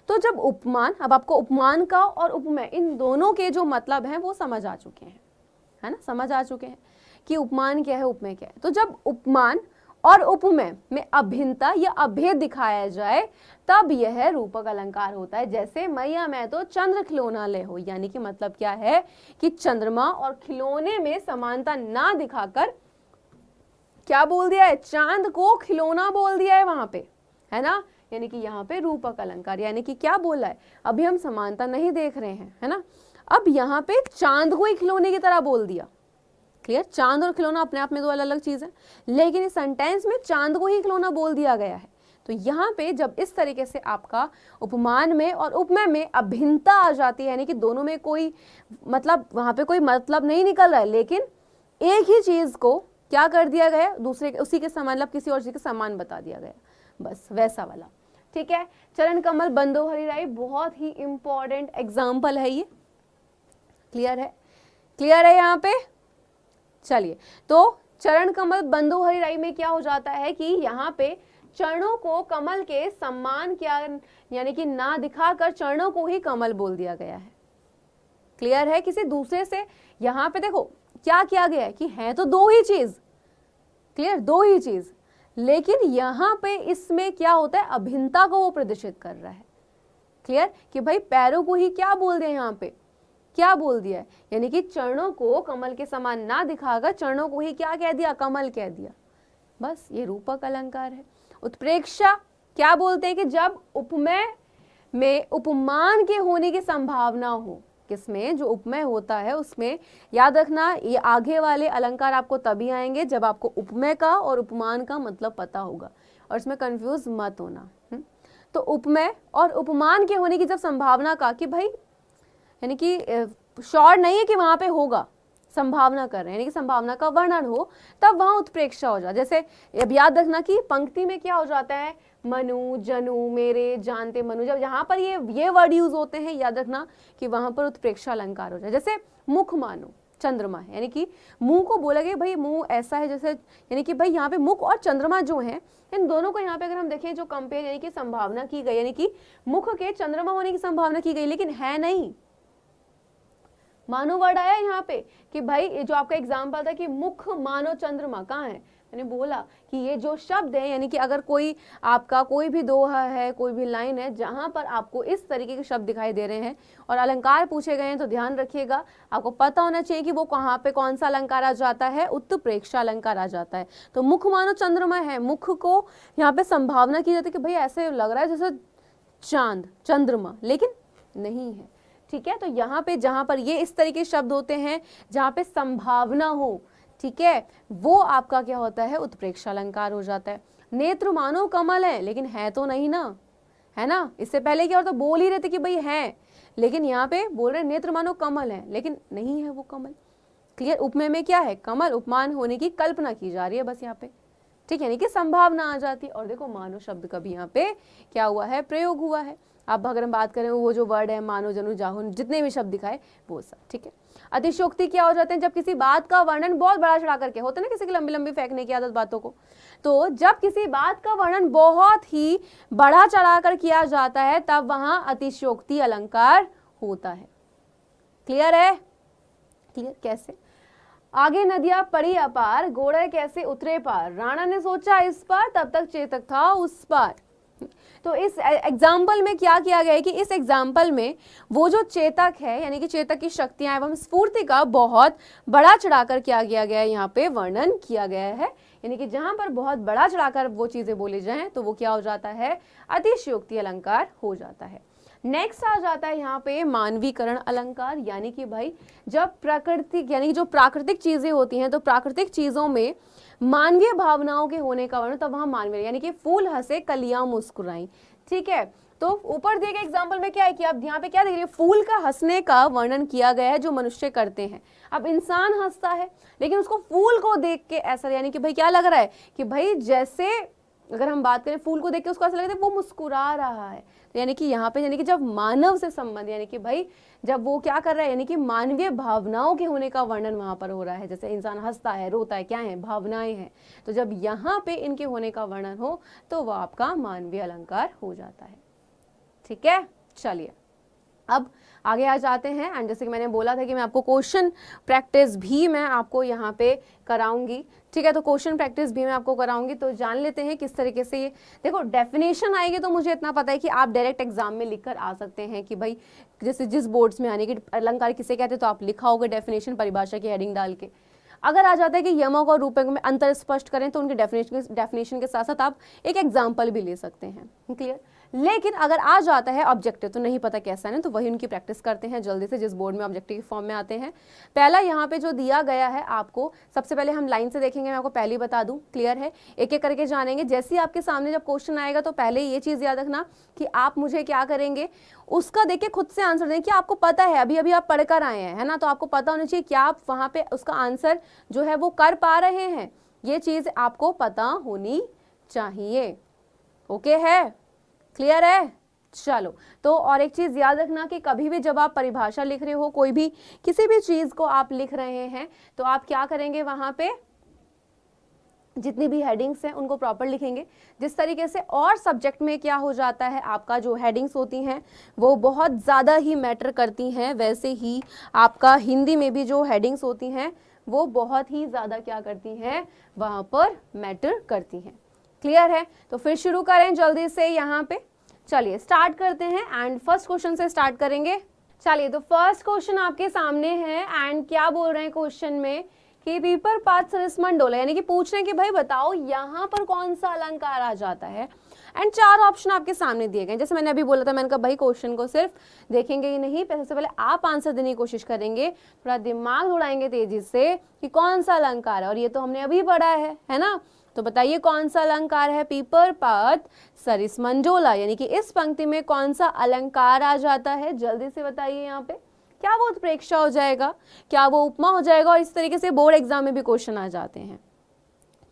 तो जब उपमान, अब आपको उपमान का और उपमेय इन दोनों के जो मतलब हैं वो समझ आ चुके हैं, है ना, समझ आ चुके हैं कि उपमान क्या है, उपमेय क्या है। तो जब उपमान और उपमेय में अभिन्नता या अभेद दिखाया जाए तब यह रूपक अलंकार होता है। जैसे मैया मैं तो चंद्र खिलौना ले हो, यानी कि मतलब क्या है कि चंद्रमा और खिलौने में समानता ना दिखाकर क्या बोल दिया है, चांद को खिलौना बोल दिया है वहां पे, है ना, यानी कि यहाँ पे रूपक अलंकार, यानी कि क्या बोला है, अभी हम समानता नहीं देख रहे हैं, है ना, अब यहाँ पे चांद को ही खिलौने की तरह बोल दिया। क्लियर, चांद और खिलौना अपने आप में दो अलग अलग चीज है, लेकिन इस सेंटेंस में चांद को ही खिलौना बोल दिया गया है। तो यहाँ पे जब इस तरीके से आपका उपमान में और उपमेय में अभिन्नता आ जाती है, यानी कि दोनों में कोई मतलब, वहां पे कोई मतलब नहीं निकल रहा है, लेकिन एक ही चीज को क्या कर दिया गया, दूसरे उसी के समान, मतलब किसी और चीज के समान बता दिया गया, बस वैसा वाला। ठीक है, चरण कमल बंदो हरिराई बहुत ही इंपॉर्टेंट एग्जाम्पल है ये। क्लियर है, क्लियर है यहाँ पे। चलिए, तो चरण कमल बंदो हरिराई में क्या हो जाता है कि यहाँ पे चरणों को कमल के सम्मान क्या, यानी कि ना दिखाकर चरणों को ही कमल बोल दिया गया है। क्लियर है, किसी दूसरे से यहाँ पे देखो क्या किया गया है कि है तो दो ही चीज, क्लियर, दो ही चीज, लेकिन यहाँ पे इसमें क्या होता है, अभिन्नता को वो प्रदर्शित कर रहा है। क्लियर, कि भाई पैरों को ही क्या बोल दिया, यहाँ पे क्या बोल दिया है, यानी कि चरणों को कमल के समान ना दिखाकर चरणों को ही क्या कह दिया, कमल कह दिया। बस ये रूपक अलंकार है। उत्प्रेक्षा क्या बोलते हैं कि जब उपमेय में उपमान के होने की संभावना हो, किसमें, जो उपमेय होता है उसमें, याद रखना ये आगे वाले अलंकार आपको तभी आएंगे जब आपको उपमेय का और उपमान का मतलब पता होगा, और इसमें कंफ्यूज मत होना। तो उपमेय और उपमान के होने की जब संभावना का, कि भाई यानी कि श्योर नहीं है कि वहां पे होगा, संभावना कर रहे हैं, यानी कि संभावना का वर्णन हो, तब वहां उत्प्रेक्षा हो जाए। जैसे अब याद रखना कि पंक्ति में क्या हो जाता है, मनु, जनु, मेरे, जानते, मनु, जब यहाँ पर ये वर्ड यूज होते हैं, याद रखना कि वहां पर उत्प्रेक्षा अलंकार हो जाए। जैसे मुख मानो चंद्रमा है, यानी कि मुंह को बोला गया भाई मुंह ऐसा है जैसे, यानी कि भाई यहाँ पे मुख और चंद्रमा जो है, इन दोनों को यहाँ पे अगर हम देखें जो कंपेयर, यानी कि संभावना की गई, यानी कि मुख के चंद्रमा होने की संभावना की गई, लेकिन है नहीं। मानो वर्ड आया यहाँ पे कि भाई जो आपका एग्जाम्पल था कि मुख मानो चंद्रमा, कहाँ है, मैंने बोला कि ये जो शब्द है, यानी कि अगर कोई आपका कोई भी दोहा है, कोई भी लाइन है जहां पर आपको इस तरीके के शब्द दिखाई दे रहे हैं और अलंकार पूछे गए हैं, तो ध्यान रखिएगा, आपको पता होना चाहिए कि वो कहाँ पे कौन सा अलंकार आ जाता है, उत्प्रेक्षा अलंकार आ जाता है। तो मुख मानो चंद्रमा है, मुख को यहाँ पे संभावना की जाती है कि भाई ऐसे लग रहा है जैसे चांद, चंद्रमा, लेकिन नहीं है। ठीक है, तो यहाँ पे जहां पर ये इस तरीके शब्द होते हैं जहां पे संभावना हो, ठीक है, वो आपका क्या होता है, उत्प्रेक्षा अलंकार हो जाता है। नेत्र मानो कमल है, लेकिन है तो नहीं ना, है ना, इससे पहले क्या होता, बोल ही रहे थे कि भाई है, लेकिन यहाँ पे बोल रहे नेत्र मानो कमल है, लेकिन नहीं है वो कमल। क्लियर, उपमेय में क्या है, कमल उपमान होने की कल्पना की जा रही है बस यहाँ पे। ठीक है, यानी कि संभावना आ जाती है। और देखो मानो शब्द का भी यहाँ पे क्या हुआ है, प्रयोग हुआ है। अब अगर हम बात करें वो जो वर्ड है मानो, जनु, जाहु, जितने भी शब्द दिखाए वो सब, ठीक है। अतिशयोक्ति क्या हो जाते हैं, जब किसी बात का वर्णन बहुत बड़ा चढ़ा करके होता है ना, किसी की लंबी लंबी फेंकने की आदत बातों को, तो जब किसी बात का वर्णन बहुत ही बड़ा चढ़ा कर किया जाता है तब वहां अतिशयोक्ति अलंकार होता है। क्लियर है? क्लियर? कैसे? आगे नदियां पड़ी अपार, घोड़े कैसे उतरे पार, राणा ने सोचा इस पार, तब तक चेतक था उस पार। तो इस एग्जाम्पल में क्या किया गया है कि इस एग्जाम्पल में वो जो चेतक है, यानी कि चेतक की शक्तियां एवं स्फूर्ति का बहुत बड़ा चढ़ाकर किया गया है, यहाँ पे वर्णन किया गया है। यानी कि जहां पर बहुत बड़ा चढ़ाकर वो चीजें बोली जाएं तो वो क्या हो जाता है, अतिशयोक्ति अलंकार हो जाता है। नेक्स्ट आ जाता है यहाँ पे मानवीकरण अलंकार, यानी कि भाई जब प्राकृतिक, यानी कि जो प्राकृतिक चीजें होती हैं तो प्राकृतिक चीजों में मानवीय भावनाओं के होने का वर्णन, तब वहां मानवीय, यानी कि फूल हंसे कलियां मुस्कुराई, ठीक है। तो ऊपर दिए गए एग्जाम्पल में क्या है कि अब यहाँ पे क्या देख रहे हैं, फूल का हंसने का वर्णन किया गया है जो मनुष्य करते हैं। अब इंसान हंसता है लेकिन उसको फूल को देख के ऐसा, यानी कि भाई क्या लग रहा है कि भाई जैसे अगर हम बात करें फूल को देख के उसको ऐसा लगता है वो मुस्कुरा रहा है। तो यानी कि यहाँ पे यानी कि जब मानव से संबंध, यानी कि भाई जब वो क्या कर रहा है, यानी कि मानवीय भावनाओं के होने का वर्णन वहां पर हो रहा है। जैसे इंसान हंसता है, रोता है, क्या है, भावनाएं हैं। तो जब यहाँ पे इनके होने का वर्णन हो तो वह आपका मानवीय अलंकार हो जाता है। ठीक है, चलिए अब आगे आ जाते हैं। एंड जैसे कि मैंने बोला था कि मैं आपको क्वेश्चन प्रैक्टिस भी मैं आपको यहाँ पे कराऊंगी, ठीक है। तो क्वेश्चन प्रैक्टिस भी मैं आपको कराऊंगी, तो जान लेते हैं किस तरीके से ये देखो डेफिनेशन आएगी। तो मुझे इतना पता है कि आप डायरेक्ट एग्जाम में लिखकर आ सकते हैं कि भाई जैसे जिस बोर्ड्स में आने की अलंकार किसे कहते हैं तो आप लिखा होगा डेफिनेशन परिभाषा की हेडिंग डाल के। अगर आ जाता है कि यमक और रूपक में अंतर स्पष्ट करें तो उनके डेफिनेशन के साथ साथ आप एक एग्जाम्पल भी ले सकते हैं, क्लियर। लेकिन अगर आ जाता है ऑब्जेक्टिव तो नहीं पता कैसा है, तो वही उनकी प्रैक्टिस करते हैं जल्दी से जिस बोर्ड में ऑब्जेक्टिव फॉर्म में आते हैं। पहला यहाँ पे जो दिया गया है आपको, सबसे पहले हम लाइन से देखेंगे, मैं आपको पहले बता दूं, क्लियर है, एक एक करके जानेंगे। जैसे ही आपके सामने जब क्वेश्चन आएगा तो पहले ये चीज याद रखना कि आप मुझे क्या करेंगे, उसका देख के खुद से आंसर दें कि आपको पता है, अभी अभी आप पढ़कर आए हैं, है ना, तो आपको पता होना चाहिए क्या आप वहां पे उसका आंसर जो है वो कर पा रहे हैं, ये चीज आपको पता होनी चाहिए। ओके है, क्लियर है। चलो, तो और एक चीज याद रखना कि कभी भी जब आप परिभाषा लिख रहे हो, कोई भी किसी भी चीज को आप लिख रहे हैं, तो आप क्या करेंगे, वहां पे जितनी भी हेडिंग्स हैं उनको प्रॉपर लिखेंगे जिस तरीके से। और सब्जेक्ट में क्या हो जाता है, आपका जो हेडिंग्स होती हैं वो बहुत ज़्यादा ही मैटर करती हैं, वैसे ही आपका हिंदी में भी जो हेडिंग्स होती हैं वो बहुत ही ज़्यादा क्या करती हैं, वहाँ पर मैटर करती हैं। क्लियर है। तो फिर शुरू करें जल्दी से यहाँ पे, चलिए स्टार्ट करते हैं एंड फर्स्ट क्वेश्चन से स्टार्ट करेंगे। चलिए, तो फर्स्ट क्वेश्चन आपके सामने है एंड क्या बोल रहे हैं क्वेश्चन में कि पीपर पात सरिसमन डोला, यानी कि पूछ रहे हैं कि भाई बताओ यहाँ पर कौन सा अलंकार आ जाता है। एंड चार ऑप्शन आपके सामने दिए गए। जैसे मैंने अभी बोला था, मैंने कहा भाई क्वेश्चन को सिर्फ देखेंगे ही नहीं, सबसे पहले आप आंसर देने की कोशिश करेंगे, थोड़ा दिमाग उड़ाएंगे तेजी से कि कौन सा अलंकार है। और ये तो हमने अभी पढ़ा है ना। तो बताइए कौन सा अलंकार है, पीपर पात सरिसमन डोला, यानी कि इस पंक्ति में कौन सा अलंकार आ जाता है, जल्दी से बताइए। यहाँ पे क्या वो उत्प्रेक्षा हो जाएगा, क्या वो उपमा हो जाएगा, और इस तरीके से बोर्ड एग्जाम में भी क्वेश्चन आ जाते हैं।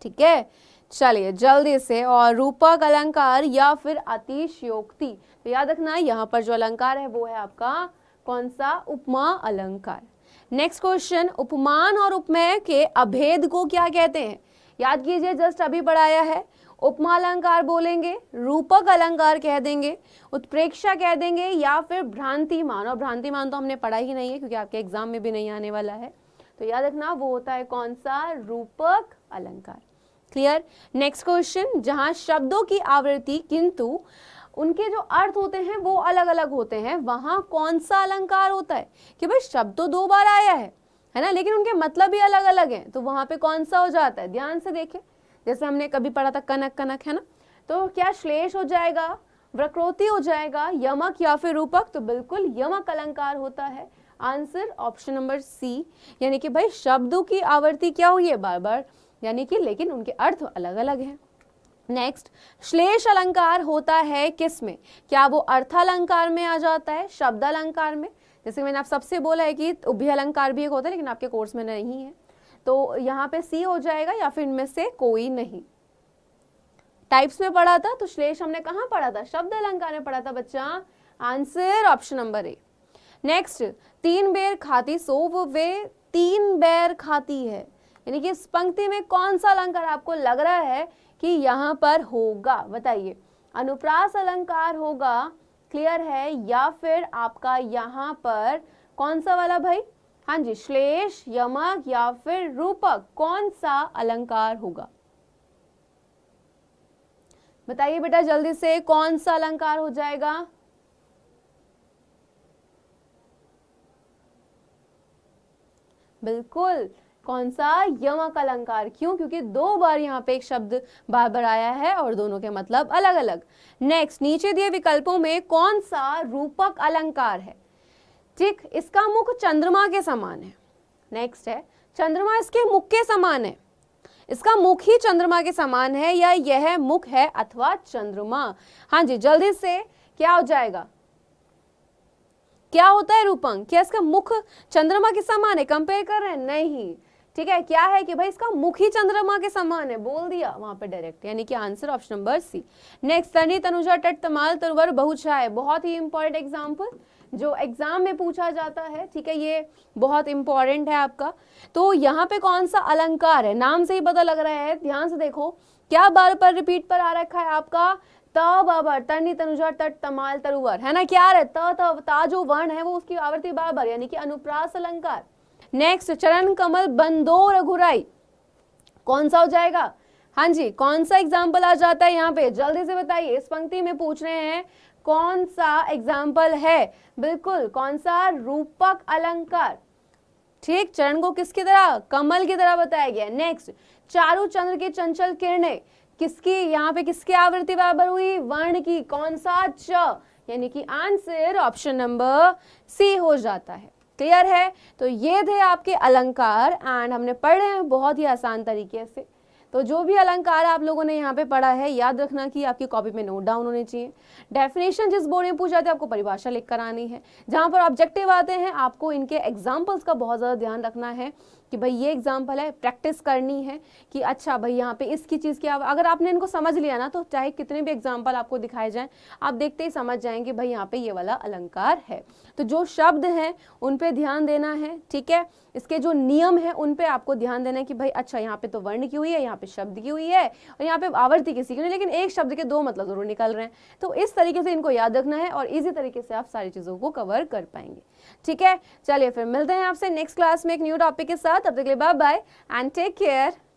ठीक है, चलिए जल्दी से। और रूपक अलंकार या फिर अतिशयोक्ति, तो याद रखना यहाँ पर जो अलंकार है वो है आपका कौन सा, उपमा अलंकार। नेक्स्ट क्वेश्चन, उपमान और उपमेय के अभेद को क्या कहते हैं। याद कीजिए, जस्ट अभी पढ़ाया है। उपमा अलंकार बोलेंगे, रूपक अलंकार कह देंगे, उत्प्रेक्षा कह देंगे, या फिर भ्रांतिमान। और भ्रांतिमान तो हमने पढ़ा ही नहीं है क्योंकि आपके एग्जाम में भी नहीं आने वाला है। तो याद रखना वो होता है कौन सा, रूपक अलंकार। क्लियर। नेक्स्ट क्वेश्चन, जहां शब्दों की आवृत्ति किंतु उनके जो अर्थ होते हैं वो अलग अलग होते हैं, वहां कौन सा अलंकार होता है। कि भाई शब्द तो दो बार आया है ना, लेकिन उनके मतलब भी अलग अलग हैं, तो वहां पे कौन सा हो जाता है, ध्यान से देखें। जैसे हमने कभी पढ़ा था कनक कनक, है ना, तो क्या श्लेष हो जाएगा, वक्रोक्ति हो जाएगा, यमक या फिर रूपक, तो बिल्कुल यमक अलंकार होता है। आंसर ऑप्शन नंबर सी, यानी कि भाई शब्दों की आवृत्ति क्या हुई है, बार बार, यानी कि लेकिन उनके अर्थ अलग अलग हैं। नेक्स्ट, श्लेष अलंकार होता है किस में, क्या वो अर्थालंकार में आ जाता है, शब्द अलंकार में। जैसे मैंने आप सबसे बोला है कि उभय अलंकार भी एक होता है, लेकिन आपके कोर्स में नहीं है, तो यहाँ पे सी हो जाएगा, या फिर इनमें से कोई नहीं। टाइप्स में पढ़ा था तो श्लेष हमने कहाँ पढ़ा था, शब्द अलंकार में पढ़ा था बच्चा, answer option number A. Next, 3 बेर खाती सो वे 3 बेर खाती है, यानी कि इस पंक्ति में कौन सा अलंकार आपको लग रहा है कि यहाँ पर होगा, बताइए। अनुप्रास अलंकार होगा, क्लियर है, या फिर आपका यहाँ पर कौन सा वाला भाई, हाँ जी, श्लेष, यमक या फिर रूपक, कौन सा अलंकार होगा? बताइए बेटा जल्दी से, कौन सा अलंकार हो जाएगा? बिल्कुल, कौन सा? यमक अलंकार। क्यों? क्योंकि 2 बार यहाँ पे एक शब्द बार बार आया है और दोनों के मतलब अलग अलग। नेक्स्ट, नीचे दिए विकल्पों में कौन सा रूपक अलंकार है? ठीक, इसका मुख चंद्रमा के समान है। नेक्स्ट है, चंद्रमा इसके मुख के समान है, इसका मुख ही चंद्रमा के समान है, या यह मुख है अथवा चंद्रमा? हाँ जी, जल्दी से क्या हो जाएगा? क्या होता है रूपंग? क्या इसका मुख चंद्रमा के समान है? कंपेयर कर रहे हैं? नहीं, ठीक है। क्या है कि भाई इसका मुख ही चंद्रमा के समान है, बोल दिया वहां पे डायरेक्ट, यानी कि answer option number C. Next, तनी तनुजा तट तमाल तरुवर बहुछाय, बहुत ही इंपॉर्टेंट एग्जाम्पल जो एग्जाम में पूछा जाता है, ठीक है, ये बहुत इंपॉर्टेंट है आपका। तो यहाँ पे कौन सा अलंकार है? नाम से ही पता लग रहा है, ध्यान से देखो, क्या बार पर रिपीट पर आ रखा है आपका? त बाबर, तनी तनुजा तट तमाल तरुवर, है ना, क्या आ रहा है? ता जो वर्ण है वो उसकी आवृत्ति बाबर, यानी कि अनुप्रास अलंकार। नेक्स्ट, चरण कमल बंदो रघुराई, कौन सा हो जाएगा? हाँ जी, कौन सा एग्जाम्पल आ जाता है यहाँ पे? जल्दी से बताइए, इस पंक्ति में पूछ रहे हैं कौन सा एग्जाम्पल है? बिल्कुल, कौन सा? रूपक अलंकार। ठीक, चरण को किसकी तरह? कमल की तरह बताया गया। नेक्स्ट, चारु चंद्र की चंचल किरणें, किसकी यहाँ पे, किसकी आवृत्ति बराबर हुई? वर्ण की, कौन सा? च, यानी कि आंसर ऑप्शन नंबर सी हो जाता है। क्लियर है? तो ये थे आपके अलंकार एंड हमने पढ़े हैं बहुत ही आसान तरीके से। तो जो भी अलंकार आप लोगों ने यहाँ पे पढ़ा है, याद रखना कि आपकी कॉपी में नोट डाउन होने चाहिए। डेफिनेशन जिस बोर्ड में पूछा जाता है आपको परिभाषा लिख कर आनी है। जहाँ पर ऑब्जेक्टिव आते हैं आपको इनके एग्जाम्पल्स का बहुत ज़्यादा ध्यान रखना है कि भाई ये एग्जाम्पल है, प्रैक्टिस करनी है कि अच्छा भाई यहाँ पे इसकी चीज़ की, अगर आपने इनको समझ लिया ना तो चाहे कितने भी एग्जाम्पल आपको दिखाए जाएं, आप देखते ही समझ जाएंगे भाई यहाँ पे ये वाला अलंकार है। तो जो शब्द हैं उन पे ध्यान देना है, ठीक है, इसके जो नियम है उन पे आपको ध्यान देना है कि भाई अच्छा यहाँ पे तो वर्ण की हुई है, यहाँ पे शब्द की हुई है और यहाँ पे आवर्ती किसी की नहीं, लेकिन एक शब्द के 2 मतलब जरूर निकल रहे हैं। तो इस तरीके से इनको याद रखना है और इजी तरीके से आप सारी चीज़ों को कवर कर पाएंगे। ठीक है, चलिए फिर मिलते हैं आपसे नेक्स्ट क्लास में एक न्यू टॉपिक के साथ। तब तक के लिए bye bye and take care.